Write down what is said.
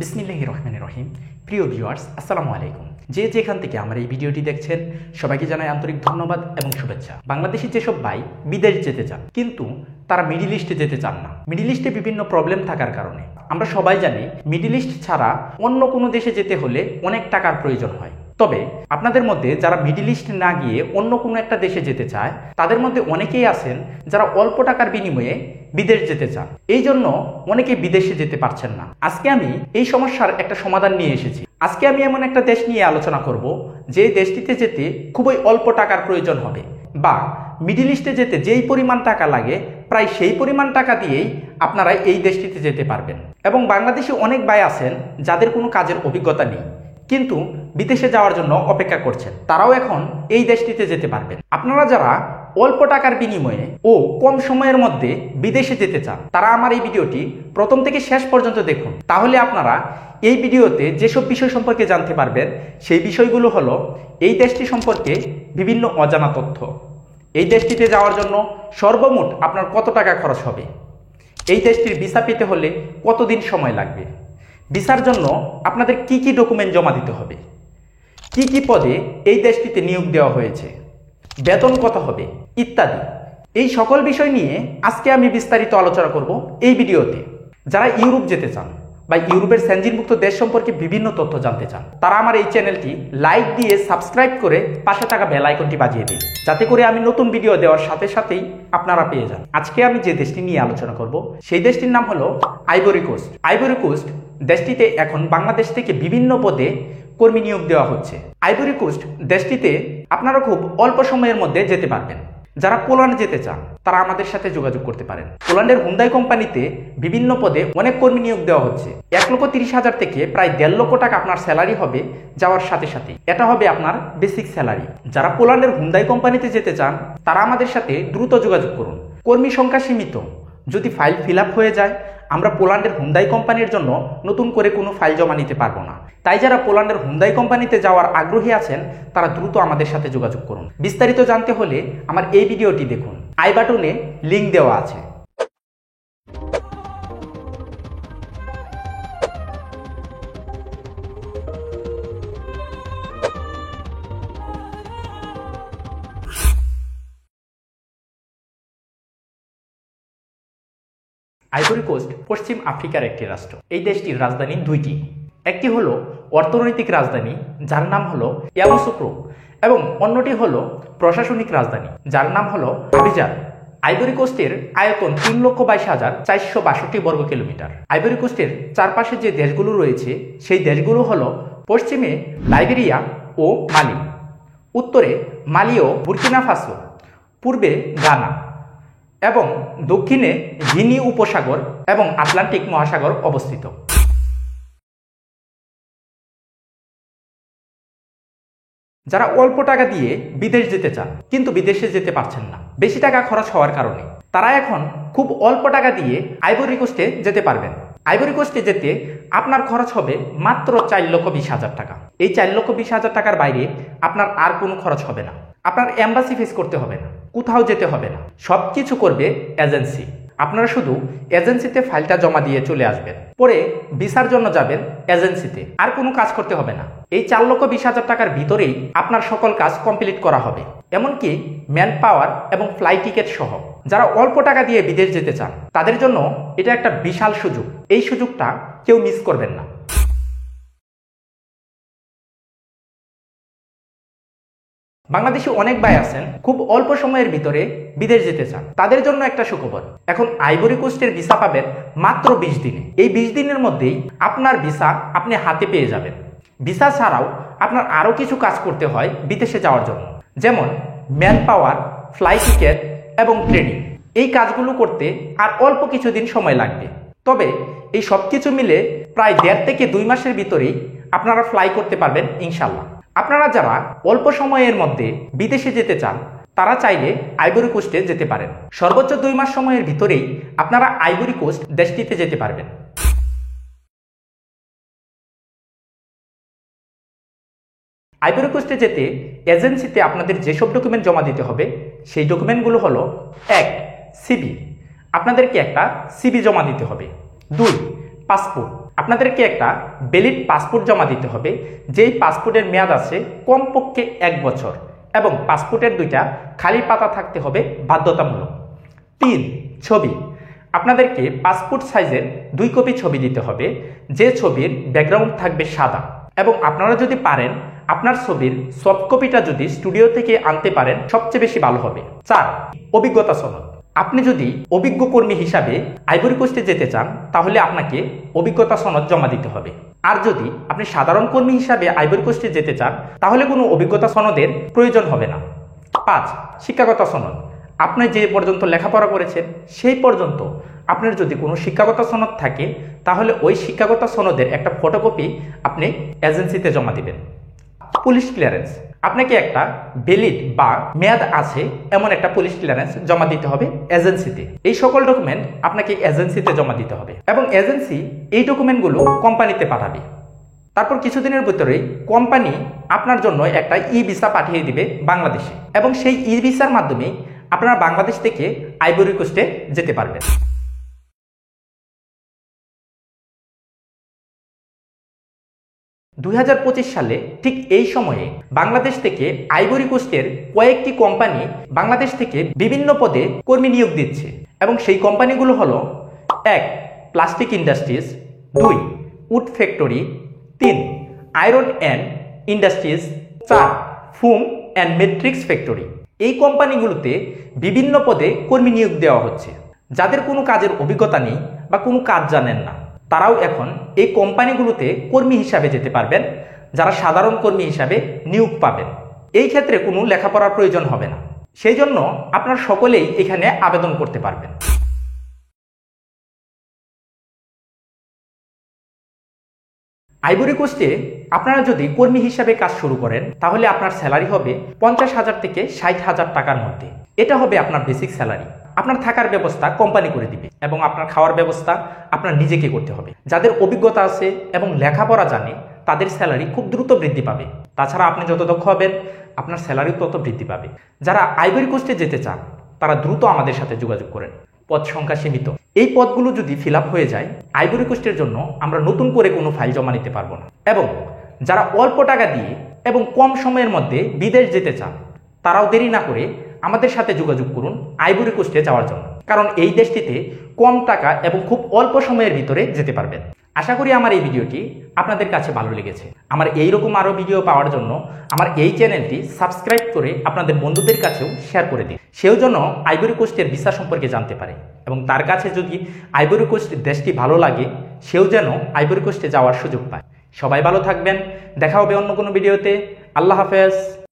বিসমিল্লাহির রহমানির রহিম। প্রিয় ভিউয়ার্স, আসসালামু আলাইকুম। যে যেখান থেকে আমার এই ভিডিওটি দেখছেন সবাইকে জানাই আন্তরিক ধন্যবাদ এবং শুভেচ্ছা। বাংলাদেশি যেসব ভাই বিদেশ যেতে চান কিন্তু তারা মিডল ইস্টে যেতে চান না, মিডল ইস্টে বিভিন্ন প্রবলেম থাকার কারণে। আমরা সবাই জানি মিডল ইস্ট ছাড়া অন্য কোনো দেশে যেতে হলে অনেক টাকার প্রয়োজন হয়। তবে আপনাদের মধ্যে যারা মিডল ইস্ট না গিয়ে অন্য কোনো একটা দেশে যেতে চায় তাদের মধ্যে অনেকেই আছেন যারা অল্প টাকার বিনিময়ে বিদেশ যেতে চান, এই জন্য অনেকে বিদেশে যেতে পারছেন না। আজকে আমি এই সমস্যার একটা সমাধান নিয়ে এসেছি। আজকে আমি এমন একটা দেশ নিয়ে আলোচনা করব যে দেশটিতে যেতে খুবই অল্প টাকার প্রয়োজন হবে, বা মিডল ইস্টে যেতে যেই পরিমাণ টাকা লাগে প্রায় সেই পরিমাণ টাকা দিয়েই আপনারা এই দেশটিতে যেতে পারবেন। এবং বাংলাদেশে অনেক ভাই আছেন যাদের কোনো কাজের অভিজ্ঞতা নেই কিন্তু বিদেশে যাওয়ার জন্য অপেক্ষা করছেন, তারাও এখন এই দেশটিতে যেতে পারবেন। আপনারা যারা অল্প টাকার বিনিময়ে ও কম সময়ের মধ্যে বিদেশে যেতে চান তারা আমার এই ভিডিওটি প্রথম থেকে শেষ পর্যন্ত দেখুন। তাহলে আপনারা এই ভিডিওতে যেসব বিষয় সম্পর্কে জানতে পারবেন সেই বিষয়গুলো হলো এই দেশটি সম্পর্কে বিভিন্ন অজানা তথ্য, এই দেশটিতে যাওয়ার জন্য সর্বমোট আপনার কত টাকা খরচ হবে, এই দেশটির ভিসা পেতে হলে কতদিন সময় লাগবে, ভিসার জন্য আপনাদের কি কি ডকুমেন্ট জমা দিতে হবে, কি কি পদে এই দেশটিতে নিয়োগ দেওয়া হয়েছে, বেতন কত হবে ইত্যাদি। এই সকল বিষয় নিয়ে আজকে আমি বিস্তারিত আলোচনা করব এই ভিডিওতে। যারা ইউরোপ যেতে চান বা ইউরোপের সেনজিনভুক্ত দেশ সম্পর্কে বিভিন্ন তথ্য জানতে চান তারা আমার এই চ্যানেলটি লাইক দিয়ে সাবস্ক্রাইব করে পাশে থাকা বেল আইকনটি বাজিয়ে দিন, যাতে করে আমি নতুন ভিডিও দেওয়ার সাথে সাথেই আপনারা পেয়ে যান। আজকে আমি যে দেশটি নিয়ে আলোচনা করব সেই দেশটির নাম হলো আইভরি কোস্ট। আইভরি কোস্ট দেশটিতে এখন বাংলাদেশ থেকে বিভিন্ন পদে কর্মী নিয়োগ দেওয়া হচ্ছে। আইভরি কোস্ট দেশটিতে আপনারা খুব অল্প সময়ের মধ্যে যেতে পারবেন। যারা পোল্যান্ড যেতে চান তারা আমাদের সাথে যোগাযোগ করতে পারেন। পোল্যান্ডের হুন্দাই কোম্পানিতে বিভিন্ন পদে অনেক কর্মী নিয়োগ দেওয়া হচ্ছে। 1,30,000 থেকে প্রায় 1.5 লক্ষ টাকা আপনার স্যালারি হবে যাওয়ার সাথে সাথে। এটা হবে আপনার বেসিক স্যালারি। যারা পোল্যান্ডের হুন্দাই কোম্পানিতে যেতে চান তারা আমাদের সাথে দ্রুত যোগাযোগ করুন। কর্মী সংখ্যা সীমিত, যদি ফাইল ফিল আপ হয়ে যায় আমরা পোল্যান্ডের হুন্দাই কোম্পানির জন্য নতুন করে কোনো ফাইল জমা নিতে পারবো না। তাই যারা পোল্যান্ডের হুন্দাই কোম্পানিতে যাওয়ার আগ্রহী আছেন তারা দ্রুত আমাদের সাথে যোগাযোগ করুন। বিস্তারিত জানতে হলে আমার এই ভিডিওটি দেখুন, আই বাটনে লিংক দেওয়া আছে। আইভরি কোস্ট পশ্চিম আফ্রিকার একটি রাষ্ট্র। এই দেশটির রাজধানী দুইটি, একটি হলো অর্থনৈতিক রাজধানী যার নাম হলো ইয়ামোসুক্রো এবং অন্যটি হলো প্রশাসনিক রাজধানী যার নাম হলো আবিজান। আইভরি কোস্টের আয়তন 3,22,462 বর্গ কিলোমিটার। আইভরি কোস্টের চারপাশে যে দেশগুলো রয়েছে সেই দেশগুলো হলো পশ্চিমে লাইবেরিয়া ও মালি, উত্তরে মালি ও বুর্কিনা ফাসো, পূর্বে গানা এবং দক্ষিণে গিনি উপসাগর এবং আটলান্টিক মহাসাগর অবস্থিত। যারা অল্প টাকা দিয়ে বিদেশ যেতে চান কিন্তু বিদেশে যেতে পারছেন না বেশি টাকা খরচ হওয়ার কারণে, তারা এখন খুব অল্প টাকা দিয়ে আইভরি কোস্টে যেতে পারবেন। আইভরি কোস্টে যেতে আপনার খরচ হবে মাত্র 4,20,000 টাকা। এই 4,20,000 টাকার বাইরে আপনার আর কোনো খরচ হবে না। আপনার এম্বাসি ফেস করতে হবে না, কোথাও যেতে হবে না, সব কিছু করবে এজেন্সি। আপনারা শুধু এজেন্সিতে ফাইলটা জমা দিয়ে চলে আসবেন, পরে ভিসার জন্য যাবেন এজেন্সিতে, আর কোনো কাজ করতে হবে না। এই 4,20,000 টাকার ভিতরেই আপনার সকল কাজ কমপ্লিট করা হবে, এমনকি ম্যান পাওয়ার এবং ফ্লাইট টিকিট সহ। যারা অল্প টাকা দিয়ে বিদেশ যেতে চান তাদের জন্য এটা একটা বিশাল সুযোগ, এই সুযোগটা কেউ মিস করবেন না। বাংলাদেশে অনেক ভাই আছেন খুব অল্প সময়ের ভিতরে বিদেশ যেতে চান, তাদের জন্য একটা সুখবর। এখন আইভরি কোস্টের ভিসা পাবেন মাত্র 20 দিনে। এই 20 দিনের মধ্যেই আপনার ভিসা আপনি হাতে পেয়ে যাবেন। ভিসা ছাড়াও আপনার আরও কিছু কাজ করতে হয় বিদেশে যাওয়ার জন্য, যেমন ম্যান পাওয়ার, ফ্লাইট টিকিট এবং ট্রেনিং। এই কাজগুলো করতে আর অল্প কিছুদিন সময় লাগবে। তবে এই সব কিছু মিলে প্রায় 1.5 থেকে 2 মাসের ভিতরেই আপনারা ফ্লাই করতে পারবেন ইনশাল্লাহ। আপনারা যারা অল্প সময়ের মধ্যে বিদেশে যেতে চান তারা চাইলে আইভরি কোস্টে যেতে পারেন। সর্বোচ্চ 2 মাস সময়ের ভিতরেই আপনারা আইভরি কোস্ট দেশটিতে যেতে পারবেন। আইভরি কোস্টে যেতে এজেন্সিতে আপনাদের যেসব ডকুমেন্ট জমা দিতে হবে সেই ডকুমেন্টগুলো হলো: 1. সিবি, আপনাদেরকে একটা সিবি জমা দিতে হবে। 2. পাসপোর্ট, আপনাদেরকে একটা ভ্যালিড পাসপোর্ট জমা দিতে হবে, যেই পাসপোর্টের মেয়াদ আছে কমপক্ষে 1 বছর এবং পাসপোর্টের 2টা খালি পাতা থাকতে হবে বাধ্যতামূলক। 3, ছবি। আপনাদেরকে পাসপোর্ট সাইজের 2 কপি ছবি দিতে হবে, যে ছবির ব্যাকগ্রাউন্ড থাকবে সাদা, এবং আপনারা যদি পারেন আপনার ছবির সফট কপিটা যদি স্টুডিও থেকে আনতে পারেন সবচেয়ে বেশি ভালো হবে। 4, অভিজ্ঞতা সনদ। আপনি যদি অভিজ্ঞ কর্মী হিসাবে আইভরি কোস্টে যেতে চান তাহলে আপনাকে অভিজ্ঞতা সনদ জমা দিতে হবে। আর যদি আপনি সাধারণ কর্মী হিসাবে আইভরি কোস্টে যেতে চান তাহলে কোনো অভিজ্ঞতা সনদের প্রয়োজন হবে না। 5, শিক্ষাগত সনদ। আপনি যে পর্যন্ত লেখাপড়া করেছেন সেই পর্যন্ত আপনার যদি কোনো শিক্ষাগত সনদ থাকে তাহলে ওই শিক্ষাগত সনদের একটা ফটোকপি আপনি এজেন্সিতে জমা দিবেন। Police clearance. আপনাকে একটা ভ্যালিড বা মেয়াদ আছে এমন একটা পুলিশ ক্লিয়ারেন্স জমা দিতে হবে এজেন্সিতে। এই সকল ডকুমেন্ট আপনাকে এজেন্সিতে জমা দিতে হবে এবং এজেন্সি এই ডকুমেন্টগুলো কোম্পানিতে পাঠাবে। তারপর কিছুদিনের ভিতরেই কোম্পানি আপনার জন্য একটা ই ভিসা পাঠিয়ে দিবে বাংলাদেশে, এবং সেই ই ভিসার মাধ্যমে আপনারা বাংলাদেশ থেকে আইভরি কোস্টে যেতে পারবেন। সালে ঠিক এই সময়ে বাংলাদেশ থেকে আইভরি কোস্টের কয়েকটি কোম্পানি বাংলাদেশ থেকে বিভিন্ন পদে কর্মী নিয়োগ দিচ্ছে, এবং সেই কোম্পানিগুলো হলো 1, plastic industries, 2, wood factory, 3, iron and industries, 4, foam and matrix factory. এই কোম্পানিগুলোতে বিভিন্ন পদে কর্মী নিয়োগ দেওয়া হচ্ছে। যাদের কোনো কাজের অভিজ্ঞতা নেই বা কোনো কাজ জানেন না তারাও এখন এই কোম্পানিগুলোতে কর্মী হিসাবে যেতে পারবেন, যারা সাধারণ কর্মী হিসাবে নিয়োগ পাবেন। এই ক্ষেত্রে কোনো লেখাপড়ার প্রয়োজন হবে না, সেই জন্য আপনারা সকলেই এখানে আবেদন করতে পারবেন। আইভরি কোস্টে আপনারা যদি কর্মী হিসাবে কাজ শুরু করেন তাহলে আপনার স্যালারি হবে 50,000 থেকে 60,000 টাকার মধ্যে। এটা হবে আপনার বেসিক স্যালারি। আপনার থাকার ব্যবস্থা কোম্পানি করে দিবে এবং আপনার খাওয়ার ব্যবস্থা আপনার নিজেকে করতে হবে। যাদের অভিজ্ঞতা আছে এবং লেখাপড়া জানে তাদের স্যালারি খুব দ্রুত বৃদ্ধি পাবে। তাছাড়া আপনি যত দক্ষ হবেন আপনার স্যালারি তত বৃদ্ধি পাবে। যারা আইভরি কোস্টে যেতে চান তারা দ্রুত আমাদের সাথে যোগাযোগ করেন। পদ সংখ্যা সীমিত। এই পদগুলো যদি ফিল আপ হয়ে যায় আইভরি কোস্টের জন্য আমরা নতুন করে কোনো ফাইল জমা নিতে পারবো না। এবং যারা অল্প টাকা দিয়ে এবং কম সময়ের মধ্যে বিদেশ যেতে চান তারাও দেরি না করে আমাদের সাথে যোগাযোগ করুন আইভরি কোস্টে যাওয়ার জন্য, কারণ এই দেশটিতে কম টাকা এবং খুব অল্প সময়ের ভিতরে যেতে পারবেন। আশা করি আমার এই ভিডিওটি আপনাদের কাছে ভালো লেগেছে। আমার এইরকম আরও ভিডিও পাওয়ার জন্য আমার এই চ্যানেলটি সাবস্ক্রাইব করে আপনাদের বন্ধুদের কাছেও শেয়ার করে দিন, সেও যেন আইভরি কোস্টের ভিসা সম্পর্কে জানতে পারে, এবং তার কাছে যদি আইভরি কোস্ট দেশটি ভালো লাগে সেও যেন আইভরি কোস্টে যাওয়ার সুযোগ পায়। সবাই ভালো থাকবেন, দেখা হবে অন্য কোনো ভিডিওতে। আল্লাহ হাফেজ।